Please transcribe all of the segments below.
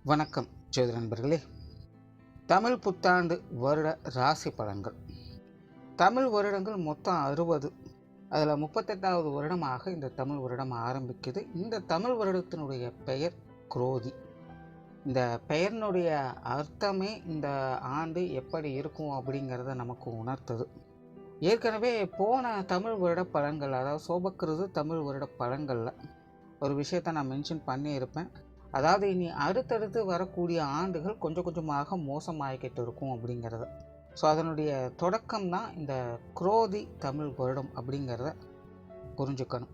வணக்கம் ஜோதி நண்பர்களே. தமிழ் புத்தாண்டு வருட ராசி பலன்கள். தமிழ் வருடங்கள் மொத்தம் 60. அதில் 38வது வருடமாக இந்த தமிழ் வருடம் ஆரம்பிக்குது. இந்த தமிழ் வருடத்தினுடைய பெயர் குரோதி. இந்த பெயரினுடைய அர்த்தமே இந்த ஆண்டு எப்படி இருக்கும் அப்படிங்கிறத நமக்கு உணர்த்துது. ஏற்கனவே போன தமிழ் வருட பலன்கள், அதாவது சோபக்கிருது தமிழ் வருட பலன்களில் ஒரு விஷயத்தை நான் மென்ஷன் பண்ணியிருப்பேன். அதாவது இனி அடுத்தடுத்து வரக்கூடிய ஆண்டுகள் கொஞ்சம் கொஞ்சமாக மோசமாகிக்கிட்டு இருக்கும் அப்படிங்கிறத. ஸோ அதனுடைய தொடக்கம் தான் இந்த குரோதி தமிழ் வருடம் அப்படிங்கிறத புரிஞ்சுக்கணும்.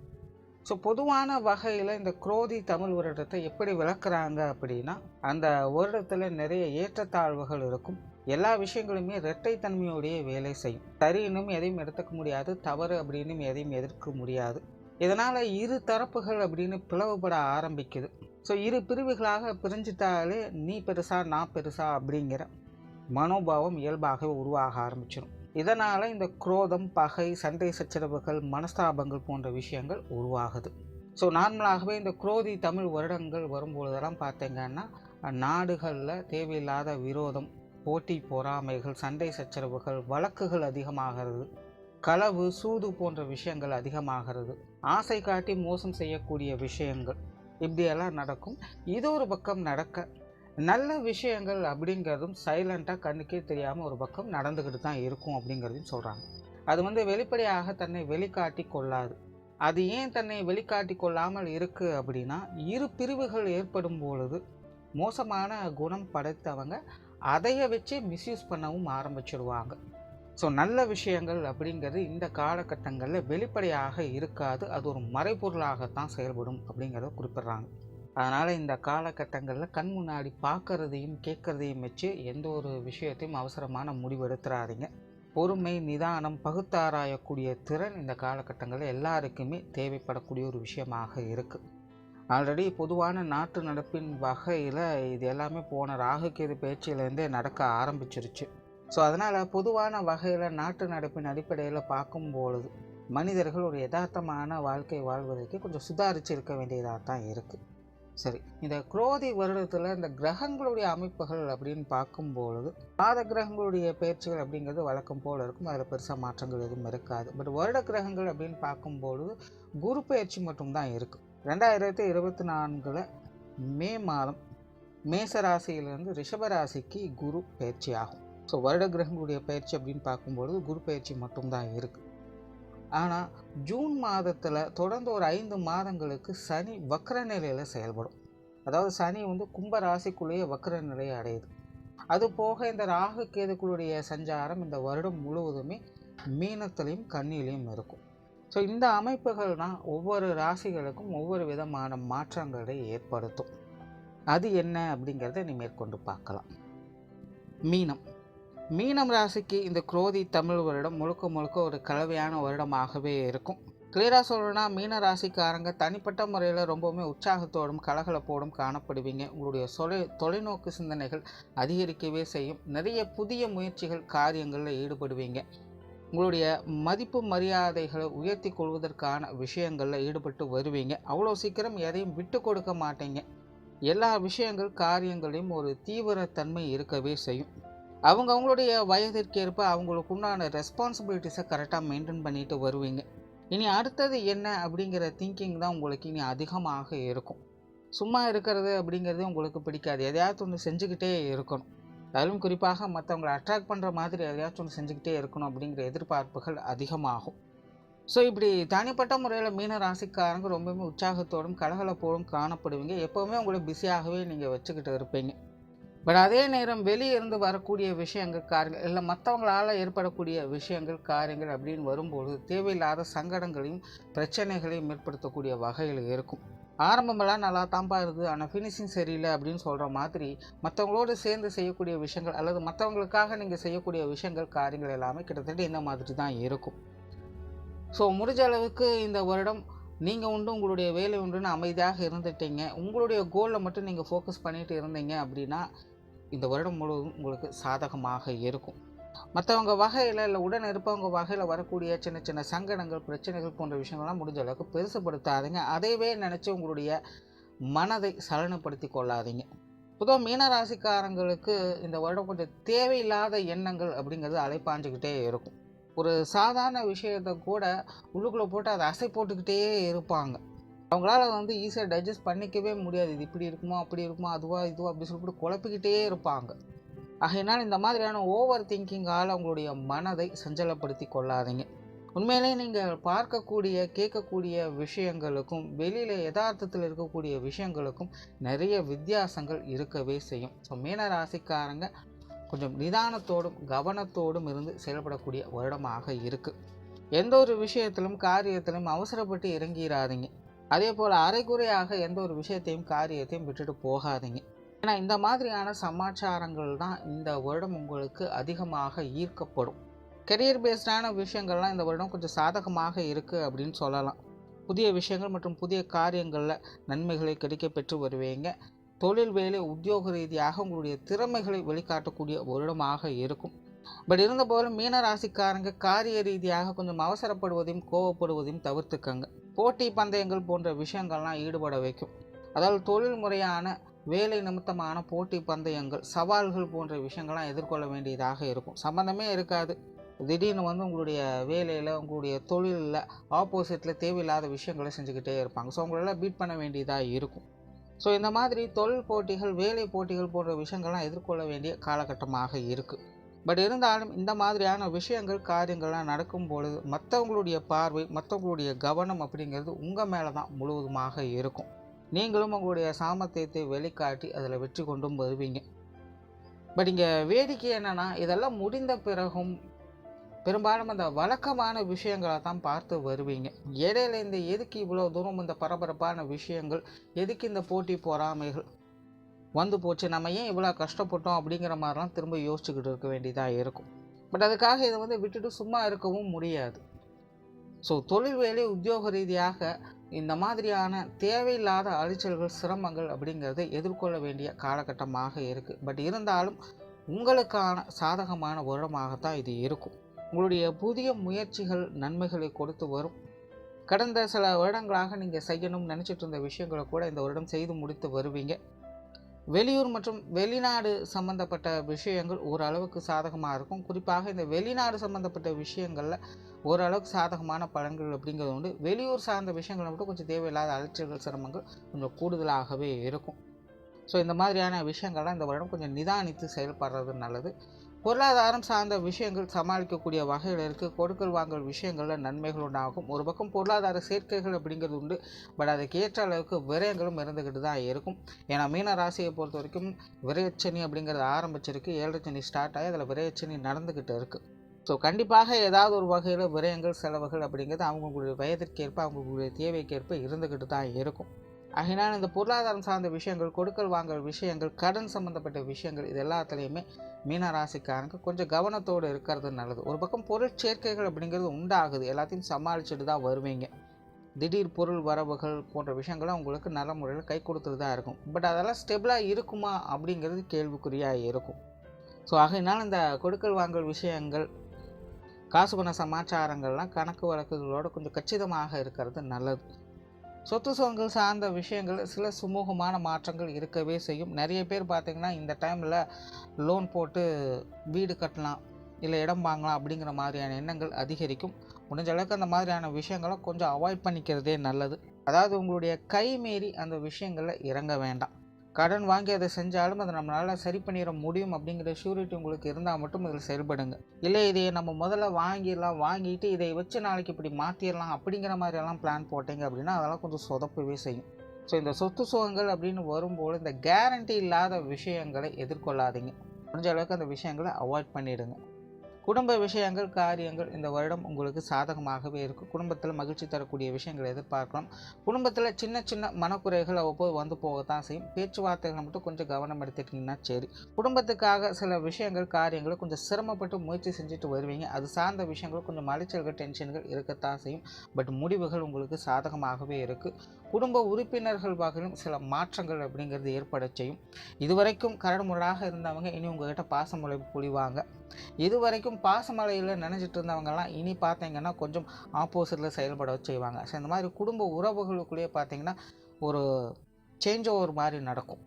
ஸோ பொதுவான வகையில் இந்த குரோதி தமிழ் வருடத்தை எப்படி விளக்குறாங்க அப்படின்னா, அந்த வருடத்தில் நிறைய ஏற்றத்தாழ்வுகள் இருக்கும். எல்லா விஷயங்களுமே இரட்டைத்தன்மையோடைய வேலை செய்யும். சரின்னும் எதையும் எடுத்துக்க முடியாது, தவறு அப்படின்னு எதையும் எதிர்க்க முடியாது. இதனால் இரு தரப்புகள் அப்படின்னு பிளவுபட ஆரம்பிக்குது. ஸோ இரு பிரிவுகளாக பிரிஞ்சிட்டாலே நீ பெருசா நான் பெருசா அப்படிங்கிற மனோபாவம் இயல்பாகவே உருவாக ஆரம்பிச்சிடும். இதனால் இந்த குரோதம், பகை, சண்டை சச்சரவுகள், மனஸ்தாபங்கள் போன்ற விஷயங்கள் உருவாகுது. ஸோ நார்மலாகவே இந்த குரோதி தமிழ் வருடங்கள் வரும்பொழுதெல்லாம் பார்த்தீங்கன்னா நாடுகளில் தேவையில்லாத விரோதம், போட்டி பொறாமைகள், சண்டை சச்சரவுகள், வழக்குகள் அதிகமாகிறது. களவு, சூது போன்ற விஷயங்கள் அதிகமாகிறது. ஆசை காட்டி மோசம் செய்யக்கூடிய விஷயங்கள் இப்படியெல்லாம் நடக்கும். இது ஒரு பக்கம் நடக்க, நல்ல விஷயங்கள் அப்படிங்கிறதும் சைலண்ட்டாக கண்ணுக்கே தெரியாமல் ஒரு பக்கம் நடந்துக்கிட்டு தான் இருக்கும் அப்படிங்கிறதையும் சொல்கிறாங்க. அது வெளிப்படையாக தன்னை வெளிக்காட்டி கொள்ளாது. அது ஏன் தன்னை வெளிக்காட்டி கொள்ளாமல் இருக்குது அப்படின்னா, இரு பிரிவுகள் ஏற்படும் பொழுது மோசமான குணம் படைத்தவங்க அதைய வச்சு மிஸ்யூஸ் பண்ணவும் ஆரம்பிச்சிடுவாங்க. ஸோ நல்ல விஷயங்கள் அப்படிங்கிறது இந்த காலகட்டங்களில் வெளிப்படையாக இருக்காது. அது ஒரு மறைபொருளாகத்தான் செயல்படும் அப்படிங்கிறத குறிப்பிட்றாங்க. அதனால் இந்த காலகட்டங்களில் கண் முன்னாடி பார்க்குறதையும் கேட்குறதையும் வச்சு எந்த ஒரு விஷயத்தையும் அவசரமான முடிவு எடுத்துறாதீங்க. பொறுமை, நிதானம், பகுத்தாராயக்கூடிய திறன் இந்த காலகட்டங்களில் எல்லாருக்குமே தேவைப்படக்கூடிய ஒரு விஷயமாக இருக்குது. ஆல்ரெடி பொதுவான நாட்டு நடப்பின் வகையில் இது எல்லாமே போன ராகுகேது பேச்சிலேருந்தே நடக்க ஆரம்பிச்சிருச்சு. ஸோ அதனால் பொதுவான வகையில் நாட்டு நடப்பின் அடிப்படையில் பார்க்கும்பொழுது மனிதர்கள் ஒரு யதார்த்தமான வாழ்க்கை வாழ்வதற்கு கொஞ்சம் சுதாரித்து இருக்க வேண்டியதாக தான் இருக்குது. சரி, இந்த குரோதி வருடத்தில் இந்த கிரகங்களுடைய அமைப்புகள் அப்படின்னு பார்க்கும்பொழுது மாத கிரகங்களுடைய பயிற்சிகள் அப்படிங்கிறது வழக்கம் போல் இருக்கும். அதில் பெருசாக மாற்றங்கள் எதுவும் இருக்காது. பட் வருட கிரகங்கள் அப்படின்னு பார்க்கும்பொழுது குரு பயிற்சி மட்டும்தான் இருக்குது. 2024 மே மாதம் மேசராசியிலிருந்து ரிஷபராசிக்கு குரு பயிற்சி ஆகும். ஸோ வருட கிரகங்களுடைய பயிற்சி அப்படின்னு பார்க்கும்பொழுது குரு பயிற்சி மட்டும்தான் இருக்குது. ஆனால் ஜூன் மாதத்தில் தொடர்ந்து ஒரு 5 மாதங்களுக்கு சனி வக்ர நிலையில் செயல்படும். அதாவது சனி கும்ப ராசிக்குள்ளேயே வக்ர நிலையை அடையுது. அது போக இந்த ராகு கேதுக்களுடைய சஞ்சாரம் இந்த வருடம் முழுவதுமே மீனத்திலையும் கன்னியிலையும் இருக்கும். ஸோ இந்த அமைப்புகள் தான் ஒவ்வொரு ராசிகளுக்கும் ஒவ்வொரு விதமான மாற்றங்களை ஏற்படுத்தும். அது என்ன அப்படிங்கிறத நீ மேற்கொண்டு பார்க்கலாம். மீனம் ராசிக்கு இந்த குரோதி தமிழ் வருடம் முழுக்க முழுக்க ஒரு கலவையான வருடமாகவே இருக்கும். கிளியராக சொல்லணும்னா, மீன ராசிக்காரங்க தனிப்பட்ட முறையில் ரொம்பவுமே உற்சாகத்தோடும் கலகலப்போடும் காணப்படுவீங்க. உங்களுடைய தொலைநோக்கு சிந்தனைகள் அதிகரிக்கவே செய்யும். நிறைய புதிய முயற்சிகள், காரியங்களில் ஈடுபடுவீங்க. உங்களுடைய மதிப்பு மரியாதைகளை உயர்த்தி கொள்வதற்கான விஷயங்களில் ஈடுபட்டு வருவீங்க. அவ்வளோ சீக்கிரம் எதையும் விட்டு கொடுக்க மாட்டீங்க. எல்லா விஷயங்கள், காரியங்களையும் ஒரு தீவிரத்தன்மை இருக்கவே செய்யும். அவங்களுடைய வயதிற்கேற்ப அவங்களுக்கு உண்டான ரெஸ்பான்சிபிலிட்டிஸை கரெக்டாக மெயின்டைன் பண்ணிட்டு வருவீங்க. இனி அடுத்தது என்ன அப்படிங்கிற திங்கிங் தான் உங்களுக்கு இனி அதிகமாக இருக்கும். சும்மா இருக்கிறது அப்படிங்கிறது உங்களுக்கு பிடிக்காது. எதையாச்சும் ஒன்று செஞ்சுக்கிட்டே இருக்கணும். அதிலும் குறிப்பாக மற்றவங்களை அட்ராக்ட் பண்ணுற மாதிரி எதையாச்சும் ஒன்று செஞ்சுக்கிட்டே இருக்கணும் அப்படிங்கிற எதிர்பார்ப்புகள் அதிகமாகும். ஸோ இப்படி தனிப்பட்ட முறையில் மீன ராசிக்காரங்க ரொம்பவுமே உற்சாகத்தோடும் கலகலப்போடும் காணப்படுவீங்க. எப்போவுமே உங்களை பிஸியாகவே நீங்கள் வச்சுக்கிட்டு இருப்பீங்க. பட் அதே நேரம் வெளியே இருந்து வரக்கூடிய விஷயங்கள், காரியங்கள் இல்லை மற்றவங்களால் ஏற்படக்கூடிய விஷயங்கள், காரியங்கள் அப்படின்னு வரும்பொழுது தேவையில்லாத சங்கடங்களையும் பிரச்சனைகளையும் ஏற்படுத்தக்கூடிய வகையில் இருக்கும். ஆரம்பமெல்லாம் நல்லா தான்ப்பா இருக்குது, ஆனால் ஃபினிஷிங் சரியில்லை அப்படின்னு சொல்கிற மாதிரி மற்றவங்களோடு சேர்ந்து செய்யக்கூடிய விஷயங்கள் அல்லது மற்றவங்களுக்காக நீங்கள் செய்யக்கூடிய விஷயங்கள், காரியங்கள் எல்லாமே கிட்டத்தட்ட இந்த மாதிரி தான் இருக்கும். ஸோ முடிஞ்ச அளவுக்கு இந்த வருடம் நீங்கள் உங்களுடைய வேலை உண்டுன்னு அமைதியாக இருந்துட்டீங்க. உங்களுடைய கோலில் மட்டும் நீங்கள் ஃபோக்கஸ் பண்ணிட்டு இருந்தீங்க அப்படின்னா இந்த வருடம் முழுவதும் உங்களுக்கு சாதகமாக இருக்கும். மற்றவங்க வகையில் இல்லை உடன் இருப்பவங்க வகையில் வரக்கூடிய சின்ன சின்ன சங்கடங்கள், பிரச்சனைகள் போன்ற விஷயங்கள்லாம் முடிஞ்ச அளவுக்கு பெருசுப்படுத்தாதீங்க. அதைவே நினச்சி உங்களுடைய மனதை சலனப்படுத்தி கொள்ளாதீங்க. பொதுவாக மீனராசிக்காரங்களுக்கு இந்த வருடம் கொஞ்சம் தேவையில்லாத எண்ணங்கள் அப்படிங்கிறது அலைப்பாஞ்சுக்கிட்டே இருக்கும். ஒரு சாதாரண விஷயத்தை கூட உள்ளுக்குள்ளே போட்டு அதை அசை போட்டுக்கிட்டே இருப்பாங்க. அவங்களால ஈஸியாக டைஜஸ்ட் பண்ணிக்கவே முடியாது. இது இப்படி இருக்குமோ அப்படி இருக்குமோ அதுவா இதுவா அப்படி சொல்லிட்டு குழப்பிக்கிட்டே இருப்பாங்க. ஆகையினால் இந்த மாதிரியான ஓவர் திங்கிங்கால் அவங்களுடைய மனதை சஞ்சலப்படுத்தி கொள்ளாதீங்க. உண்மையிலேயே நீங்கள் பார்க்கக்கூடிய கேட்கக்கூடிய விஷயங்களுக்கும் வெளியில் யதார்த்தத்தில் இருக்கக்கூடிய விஷயங்களுக்கும் நிறைய வித்தியாசங்கள் இருக்கவே செய்யும். ஸோ மீன ராசிக்காரங்க கொஞ்சம் நிதானத்தோடும் கவனத்தோடும் இருந்து செயல்படக்கூடிய வருடமாக இருக்குது. எந்த ஒரு விஷயத்திலும் காரியத்திலும் அவசரப்பட்டு இறங்கிடாதீங்க. அதே போல் அரைகுறையாக எந்த ஒரு விஷயத்தையும் காரியத்தையும் விட்டுட்டு போகாதீங்க. ஏன்னா இந்த மாதிரியான சமாச்சாரங்கள் தான் இந்த வருடம் உங்களுக்கு அதிகமாக ஈர்க்கப்படும். கெரியர் பேஸ்டான விஷயங்கள்லாம் இந்த வருடம் கொஞ்சம் சாதகமாக இருக்குது அப்படின்னு சொல்லலாம். புதிய விஷயங்கள் மற்றும் புதிய காரியங்களில் நன்மைகளை கிடைக்க பெற்று வருவீங்க. தொழில் வேலை உத்தியோக ரீதியாக உங்களுடைய திறமைகளை வெளிக்காட்டக்கூடிய வருடமாக இருக்கும். பட் இருந்தபோதும் மீன ராசிக்காரங்க காரிய ரீதியாக கொஞ்சம் அவசரப்படுவதையும் கோவப்படுவதையும் தவிர்த்துக்கங்க. போட்டி பந்தயங்கள் போன்ற விஷயங்கள்லாம் ஈடுபட வைக்கும். அதாவது தொழில் முறையான வேலை நிமித்தமான போட்டி பந்தயங்கள் சவால்கள் போன்ற விஷயங்கள்லாம் எதிர்கொள்ள வேண்டியதாக இருக்கும். சம்மந்தமே இருக்காது, திடீர்னு உங்களுடைய வேலையில் உங்களுடைய தொழிலில் ஆப்போசிட்டில் தேவையில்லாத விஷயங்களை செஞ்சுக்கிட்டே இருப்பாங்க. ஸோ உங்களெல்லாம் பீட் பண்ண வேண்டியதாக இருக்கும். ஸோ இந்த மாதிரி தொழில் போட்டிகள் வேலை போட்டிகள் போன்ற விஷயங்கள்லாம் எதிர்கொள்ள வேண்டிய காலகட்டமாக இருக்குது. பட் இருந்தாலும் இந்த மாதிரியான விஷயங்கள் காரியங்கள்லாம் நடக்கும் பொழுது மற்றவங்களுடைய பார்வை மற்றவங்களுடைய கவனம் அப்படிங்கிறது உங்கள் மேலே தான் முழுவதுமாக இருக்கும். நீங்களும் உங்களுடைய சாமர்த்தியத்தை வெளிக்காட்டி அதில் வெற்றி கொண்டும் வருவீங்க. பட் இங்கே வேடிக்கை என்னென்னா, இதெல்லாம் முடிந்த பிறகும் பெரும்பாலும் அந்த வழக்கமான விஷயங்களை தான் பார்த்து வருவீங்க. இடையில இந்த எதுக்கு இவ்வளோ தூரம் இந்த பரபரப்பான விஷயங்கள், எதுக்கு இந்த போட்டி பொறாமைகள் வந்து போச்சு, நம்ம ஏன் இவ்வளோ கஷ்டப்பட்டோம் அப்படிங்கிற மாதிரிலாம் திரும்ப யோசிச்சுக்கிட்டு இருக்க வேண்டியதாக இருக்கும். பட் அதுக்காக இதை விட்டுட்டு சும்மா இருக்கவும் முடியாது. ஸோ தொழில் வேலை உத்தியோக ரீதியாக இந்த மாதிரியான தேவையில்லாத அலைச்சல்கள் சிரமங்கள் அப்படிங்கிறத எதிர்கொள்ள வேண்டிய காலகட்டமாக இருக்குது. பட் இருந்தாலும் உங்களுக்கான சாதகமான வருடமாகத்தான் இது இருக்கும். உங்களுடைய புதிய முயற்சிகள் நன்மைகளை கொடுத்து வரும். கடந்த சில வருடங்களாக நீங்கள் செய்யணும்னு நினச்சிட்டு இருந்த விஷயங்களை கூட இந்த வருடம் செய்து முடித்து வருவீங்க. வெளியூர் மற்றும் வெளிநாடு சம்மந்தப்பட்ட விஷயங்கள் ஓரளவுக்கு சாதகமாக இருக்கும். குறிப்பாக இந்த வெளிநாடு சம்மந்தப்பட்ட விஷயங்களில் ஓரளவுக்கு சாதகமான பலன்கள் அப்படிங்கிறது உண்டு. வெளியூர் சார்ந்த விஷயங்களை மட்டும் கொஞ்சம் தேவையில்லாத அலைச்சல்கள் சிரமங்கள் கொஞ்சம் கூடுதலாகவே இருக்கும். ஸோ இந்த மாதிரியான விஷயங்கள்லாம் இந்த வருடம் கொஞ்சம் நிதானித்து செயல்படுறது நல்லது. பொருளாதாரம் சார்ந்த விஷயங்கள் சமாளிக்கக்கூடிய வகையில் இருக்குது. கொடுக்கல் வாங்கல் விஷயங்களில் நன்மைகள் உண்டாகும். ஒரு பக்கம் பொருளாதார சேர்க்கைகள் அப்படிங்கிறது உண்டு. பட் அதுக்கு ஏற்ற அளவுக்கு விரயங்களும் இருந்துக்கிட்டு தான் இருக்கும். ஏன்னா மீன ராசியை பொறுத்த வரைக்கும் விரயச்சனி அப்படிங்கிறது ஆரம்பிச்சிருக்கு. 7 சனி ஸ்டார்ட் ஆகி அதில் விரயச்சனி நடந்துக்கிட்டு இருக்குது. ஸோ கண்டிப்பாக ஏதாவது ஒரு வகையில் விரயங்கள் செலவுகள் அப்படிங்கிறது அவங்களுடைய வயதிற்கேற்ப அவங்களுடைய தேவைக்கேற்ப இருந்துக்கிட்டு தான் இருக்கும். ஆகினால் இந்த பொருளாதாரம் சார்ந்த விஷயங்கள், கொடுக்கல் வாங்கல் விஷயங்கள், கடன் சம்மந்தப்பட்ட விஷயங்கள் இது எல்லாத்துலேயுமே மீனராசிக்காரங்க கொஞ்சம் கவனத்தோடு இருக்கிறது நல்லது. ஒரு பக்கம் பொருள் சேர்க்கைகள் அப்படிங்கிறது உண்டாகுது. எல்லாத்தையும் சமாளிச்சுட்டு தான் வருவீங்க. திடீர் பொருள் வரவுகள் போன்ற விஷயங்கள்லாம் உங்களுக்கு நல்ல முறையில் கை கொடுத்துட்டு தான் இருக்கும். பட் அதெல்லாம் ஸ்டெபிளாக இருக்குமா அப்படிங்கிறது கேள்விக்குறியாக இருக்கும். ஸோ ஆகையினால் இந்த கொடுக்கல் வாங்கல் விஷயங்கள், காசு பண சமாச்சாரங்கள்லாம் கணக்கு வழக்குகளோடு கொஞ்சம் கச்சிதமாக இருக்கிறது நல்லது. சொத்து சுகங்கள் சார்ந்த விஷயங்கள் சில சுமூகமான மாற்றங்கள் இருக்கவே செய்யும். நிறைய பேர் பார்த்திங்கன்னா இந்த டைமில் லோன் போட்டு வீடு கட்டலாம், இல்லை இடம் வாங்கலாம் அப்படிங்கிற மாதிரியான எண்ணங்கள் அதிகரிக்கும். முடிஞ்ச அளவுக்கு அந்த மாதிரியான விஷயங்களை கொஞ்சம் அவாய்ட் பண்ணிக்கிறதே நல்லது. அதாவது உங்களுடைய கை மீறி அந்த விஷயங்களில் இறங்க வேண்டாம். கடன் வாங்கி அதை செஞ்சாலும் அதை நம்மளால் சரி பண்ணிட முடியும் அப்படிங்கிற ஷூரிட்டி உங்களுக்கு இருந்தால் மட்டும் இதில் செயல்படுங்க. இல்லை இதை நம்ம முதல்ல வாங்கிட்டு இதை வச்சு நாளைக்கு இப்படி மாற்றிடலாம் அப்படிங்கிற மாதிரியெல்லாம் பிளான் போட்டிங்க அப்படின்னா அதெல்லாம் கொஞ்சம் சொதப்பவே செய்யும். ஸோ இந்த சொத்து சுகங்கள் அப்படின்னு வரும்போது இந்த கேரண்டி இல்லாத விஷயங்களை எதிர்கொள்ளாதீங்க. முடிஞ்ச அளவுக்கு அந்த விஷயங்களை அவாய்ட் பண்ணிவிடுங்க. குடும்ப விஷயங்கள் காரியங்கள் இந்த வருடம் உங்களுக்கு சாதகமாகவே இருக்கும். குடும்பத்தில் மகிழ்ச்சி தரக்கூடிய விஷயங்களை எதிர்பார்க்கலாம். குடும்பத்தில் சின்ன சின்ன மனக்குறைகள் அவ்வப்போது வந்து போகத்தான் செய்யும். பேச்சுவார்த்தைகளை மட்டும் கொஞ்சம் கவனம் எடுத்துக்கிட்டிங்கன்னா சரி. குடும்பத்துக்காக சில விஷயங்கள் காரியங்களை கொஞ்சம் சிரமப்பட்டு முயற்சி செஞ்சுட்டு வருவீங்க. அது சார்ந்த விஷயங்கள் கொஞ்சம் அலைச்சல்கள் டென்ஷன்கள் இருக்கத்தான் செய்யும். பட் முடிவுகள் உங்களுக்கு சாதகமாகவே இருக்குது. குடும்ப உறுப்பினர்கள் வகையிலும் சில மாற்றங்கள் அப்படிங்கிறது ஏற்பட செய்யும். இதுவரைக்கும் கரடுமுரடாக இருந்தவங்க இனி உங்கள்கிட்ட பாசமழை பொழிவாங்க. இதுவரைக்கும் பாசமலையில் நினைச்சிட்டு இருந்தவங்கெல்லாம் இனி பார்த்தீங்கன்னா கொஞ்சம் ஆப்போசிட்டில் செயல்பட செய்வாங்க. ஸோ இந்த மாதிரி குடும்ப உறவுகளுக்குள்ளேயே பார்த்தீங்கன்னா ஒரு சேஞ்ச் ஓவர் மாதிரி நடக்கும்.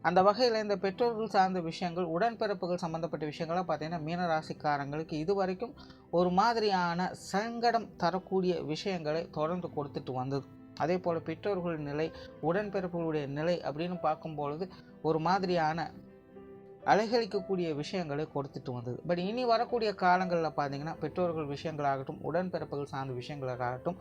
அந்த வகையில் இந்த பெற்றோர்கள் சார்ந்த விஷயங்கள், உடன்பிறப்புகள் சம்மந்தப்பட்ட விஷயங்கள்லாம் பார்த்தீங்கன்னா மீனராசிக்காரங்களுக்கு இதுவரைக்கும் ஒரு மாதிரியான சங்கடம் தரக்கூடிய விஷயங்களை தொடர்ந்து கொடுத்துட்டு வந்தது. அதே போல் பெற்றோர்கள் நிலை, உடன்பிறப்புகளுடைய நிலை அப்படின்னு பார்க்கும்பொழுது ஒரு மாதிரியான அலைகழிக்கக்கூடிய விஷயங்களை கொடுத்துட்டு வந்தது. பட் இனி வரக்கூடிய காலங்களில் பார்த்தீங்கன்னா பெற்றோர்கள் விஷயங்களாகட்டும், உடன்பிறப்புகள் சார்ந்த விஷயங்களாகட்டும்,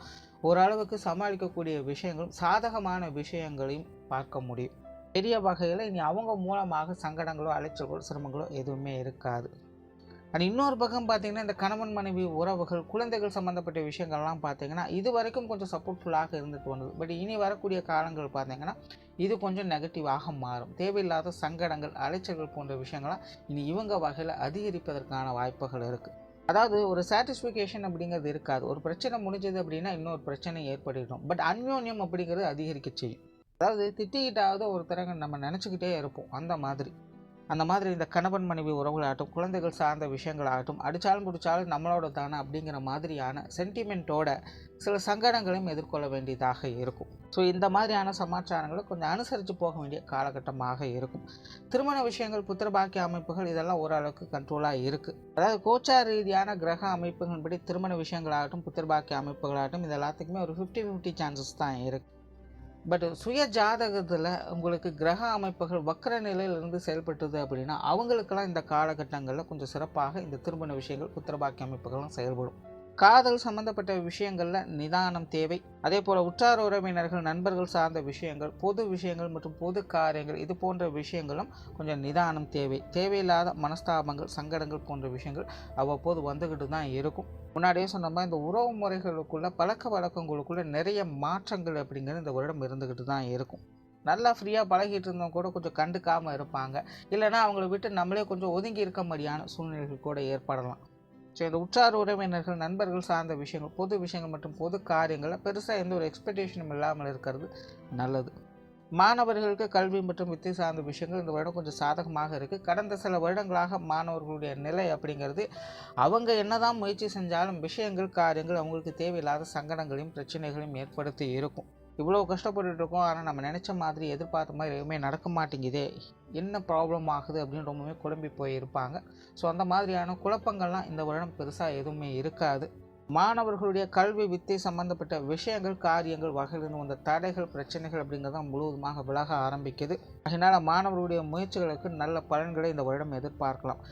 ஓரளவுக்கு சமாளிக்கக்கூடிய விஷயங்களும் சாதகமான விஷயங்களையும் பார்க்க முடியும். பெரிய வகையில் இனி அவங்க மூலமாக சங்கடங்களோ, அலைச்சல்களோ, சிரமங்களோ எதுவுமே இருக்காது. அண்ட் இன்னொரு பக்கம் பார்த்தீங்கன்னா இந்த கணவன் மனைவி உறவுகள், குழந்தைகள் சம்மந்தப்பட்ட விஷயங்கள்லாம் பார்த்தீங்கன்னா இது வரைக்கும் கொஞ்சம் சப்போர்ட்ஃபுல்லாக இருந்துட்டு வந்தது. பட் இனி வரக்கூடிய காலங்கள் பார்த்தீங்கன்னா இது கொஞ்சம் நெகட்டிவாக மாறும். தேவையில்லாத சங்கடங்கள், அலைச்சல்கள் போன்ற விஷயங்கள்லாம் இனி இவங்க வகையில் அதிகரிப்பதற்கான வாய்ப்புகள் இருக்குது. அதாவது ஒரு சாட்டிஸ்ஃபிகேஷன் அப்படிங்கிறது இருக்காது. ஒரு பிரச்சனை முடிஞ்சது அப்படின்னா இன்னொரு பிரச்சனை ஏற்படுகிறோம். பட் அந்யோன்யம் அப்படிங்கிறது அதிகரிக்க செய்யும். அதாவது திட்டிக்கிட்டாவது ஒருத்தரங்க நம்ம நினச்சிக்கிட்டே இருப்போம். அந்த மாதிரி இந்த கணவன் மனைவி உறவுகளாகட்டும், குழந்தைகள் சார்ந்த விஷயங்களாகட்டும், அடித்தாலும் பிடிச்சாலும் நம்மளோட தானே அப்படிங்கிற மாதிரியான சென்டிமெண்ட்டோட சில சங்கடங்களையும் எதிர்கொள்ள வேண்டியதாக இருக்கும். ஸோ இந்த மாதிரியான சமாச்சாரங்களை கொஞ்சம் அனுசரித்து போக வேண்டிய காலகட்டமாக இருக்கும். திருமண விஷயங்கள், புத்திரபாக்கிய அமைப்புகள் இதெல்லாம் ஓரளவுக்கு கண்ட்ரோலாக இருக்குது. அதாவது கோச்சார ரீதியான கிரக அமைப்புகளின்படி திருமண விஷயங்களாகட்டும், புத்திரபாக்கிய அமைப்புகளாகட்டும் இது எல்லாத்துக்குமே ஒரு 50-50 சான்சஸ் தான் இருக்குது. பட் சுய ஜாதகத்தில் உங்களுக்கு கிரக அமைப்புகள் வக்கர நிலையிலிருந்து செயல்பட்டுது அப்படின்னா அவங்களுக்கெல்லாம் இந்த காலகட்டங்களில் கொஞ்சம் சிறப்பாக இந்த திருமண விஷயங்கள், புத்திரபாக்கிய அமைப்புகள்லாம் செயல்படும். காதல் சம்பந்தப்பட்ட விஷயங்களில் நிதானம் தேவை. அதே போல் உற்றார் உறவினர்கள், நண்பர்கள் சார்ந்த விஷயங்கள், பொது விஷயங்கள் மற்றும் பொது காரியங்கள் இது போன்ற விஷயங்களும் கொஞ்சம் நிதானம் தேவை. தேவையில்லாத மனஸ்தாபங்கள், சங்கடங்கள் போன்ற விஷயங்கள் அவ்வப்போது வந்துக்கிட்டு தான் இருக்கும். முன்னாடியே சொன்ன மாதிரி இந்த உறவு முறைகளுக்குள்ள, பழக்க வழக்கங்களுக்குள்ள நிறைய மாற்றங்கள் அப்படிங்கிறது இந்த வருடம் இருந்துக்கிட்டு தான் இருக்கும். நல்லா ஃப்ரீயாக பழகிட்டு இருந்தவங்க கூட கொஞ்சம் கண்டுக்காமல் இருப்பாங்க. இல்லைனா அவங்கள விட்டு நம்மளே கொஞ்சம் ஒதுங்கி இருக்க மாதிரியான சூழ்நிலைகள் கூட ஏற்படலாம். ஸோ இந்த உற்றார் உறவினர்கள், நண்பர்கள் சார்ந்த விஷயங்கள், பொது விஷயங்கள் மற்றும் பொது காரியங்களில் பெருசாக எந்த ஒரு எக்ஸ்பெக்டேஷனும் இல்லாமல் இருக்கிறது நல்லது. மாணவர்களுக்கு கல்வி மற்றும் வித்தை சார்ந்த விஷயங்கள் இந்த வருடம் கொஞ்சம் சாதகமாக இருக்குது. கடந்த சில வருடங்களாக மாணவர்களுடைய நிலை அப்படிங்கிறது அவங்க என்னதான் முயற்சி செஞ்சாலும் விஷயங்கள், காரியங்கள் அவங்களுக்கு தேவையில்லாத சங்கடங்களையும் பிரச்சனைகளையும் ஏற்படுத்தி இருக்கும். இவ்வளோ கஷ்டப்பட்டுட்டு இருக்கோம், ஆனால் நம்ம நினச்ச மாதிரி, எதிர்பார்த்த மாதிரி எதுவுமே நடக்க மாட்டேங்குதே, என்ன ப்ராப்ளம் ஆகுது அப்படின்னு ரொம்பவே குழம்பி போயிருப்பாங்க. ஸோ அந்த மாதிரியான குழப்பங்கள்லாம் இந்த வருடம் பெருசாக எதுவுமே இருக்காது. மாணவர்களுடைய கல்வி, வித்தை சம்பந்தப்பட்ட விஷயங்கள், காரியங்கள் வகையிலிருந்து வந்த தடைகள், பிரச்சனைகள் அப்படிங்கிறதான் முழுவதுமாக விலக ஆரம்பிக்குது. அதனால் மாணவர்களுடைய முயற்சிகளுக்கு நல்ல பலன்களை இந்த வருடம் எதிர்பார்க்கலாம்.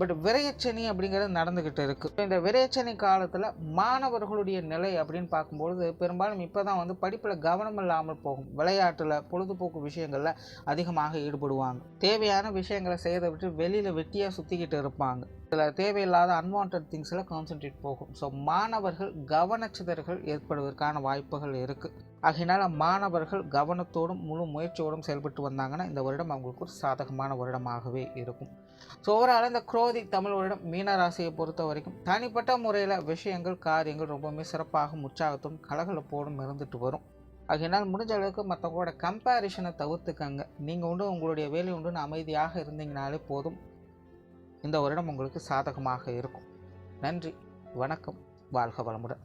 பட் விரையச்சனி அப்படிங்கிறது நடந்துக்கிட்டு இருக்குது. இந்த விரையச்சனி காலத்தில் மாணவர்களுடைய நிலை அப்படின்னு பார்க்கும்பொழுது பெரும்பாலும் இப்போ தான் படிப்பில் கவனம் இல்லாமல் போகும். விளையாட்டில், பொழுதுபோக்கு விஷயங்களில் அதிகமாக ஈடுபடுவாங்க. தேவையான விஷயங்களை செய்யறதை விட்டு வெளியில் வெட்டியாக சுற்றிக்கிட்டு இருப்பாங்க. இதில் தேவையில்லாத அன்வான்ட் திங்ஸில் கான்சென்ட்ரேட் போகும். ஸோ மாணவர்கள் கவனச்சிதறல்கள் ஏற்படுவதற்கான வாய்ப்புகள் இருக்குது. ஆகையினால் மாணவர்கள் கவனத்தோடும் முழு முயற்சியோடும் செயல்பட்டு வந்தாங்கன்னா இந்த வருடம் அவங்களுக்கு ஒரு சாதகமான வருடமாகவே இருக்கும். ஸோ ஓவரால் இந்த குரோதி தமிழ் வருடம் மீனராசியை பொறுத்த வரைக்கும் தனிப்பட்ட முறையில் விஷயங்கள், காரியங்கள் ரொம்பவுமே சிறப்பாகவும் உற்சாகத்தோடும் கலகலப்போடும் இருந்துட்டு வரும். ஆகையினால் முடிஞ்ச அளவுக்கு மற்றவங்களோட கம்பேரிஷனை தவிர்த்துக்கங்க. நீங்கள் உங்களுடைய வேலை அமைதியாக இருந்தீங்கனாலே போதும். இந்த வருடம் உங்களுக்கு சாதகமாக இருக்கும். நன்றி, வணக்கம், வாழ்க வளமுடன்.